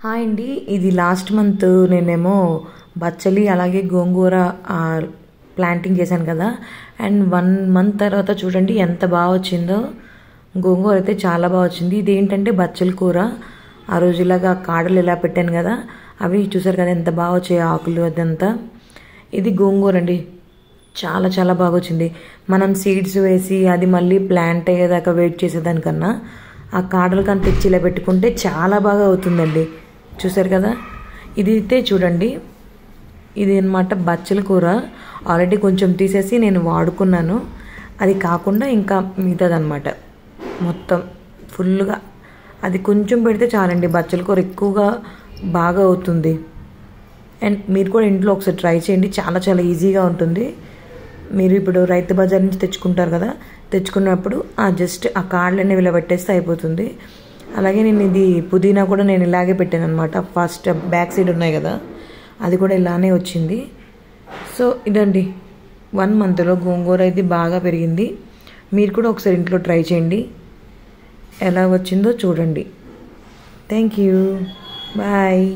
Hi అండి, ఇది last month నేనేమో బచ్చలి అలాగే గోంగూర ప్లాంటింగ్ చేశాను కదా. అండ్ 1 మంత్ తర్వాత చూడండి ఎంత బాగా వచ్చిందో. గోంగూర అయితే చాలా బాగా వచ్చింది. ఇదేంటంటే బచ్చలి కూర. ఆ రోజు ఇలాగా కాడలు ఇలా పెట్టాను కదా, అవి చూసారు కదా ఎంత బాగా వచ్చాయి ఆకులు అదంతా. ఇది గోంగూర అండి, చాలా చాలా బాగా వచ్చింది. మనం సీడ్స్ వేసి అది మళ్ళీ ప్లాంట్ అయ్యేదాకా వెయిట్ చేసేదానికన్నా ఆ కాడలు కానీ తెచ్చి ఇలా పెట్టుకుంటే చాలా బాగా అవుతుందండి. చూసారు కదా, ఇది అయితే చూడండి, ఇది అన్నమాట బచ్చల కూర. ఆల్రెడీ కొంచెం తీసేసి నేను వాడుకున్నాను. అది కాకుండా ఇంకా మిగతాదన్నమాట మొత్తం ఫుల్గా. అది కొంచెం పెడితే చాలండి, బచ్చల కూర ఎక్కువగా బాగా అవుతుంది. అండ్ మీరు కూడా ఇంట్లో ఒకసారి ట్రై చేయండి, చాలా చాలా ఈజీగా ఉంటుంది. మీరు ఇప్పుడు రైతు బజార్ నుంచి తెచ్చుకుంటారు కదా, తెచ్చుకున్నప్పుడు జస్ట్ ఆ కాడలన్నీ ఇలా పెట్టేస్తే అయిపోతుంది. అలాగే నేను ఇది పుదీనా కూడా నేను ఇలాగే పెట్టాను అనమాట. ఫస్ట్ బ్యాక్ సైడ్ ఉన్నాయి కదా, అది కూడా ఇలానే వచ్చింది. సో ఇదండి, 1 మంత్లో గోంగూర అయితే బాగా పెరిగింది. మీరు కూడా ఒకసారి ఇంట్లో ట్రై చేయండి, ఎలా వచ్చిందో చూడండి. Thank you, bye.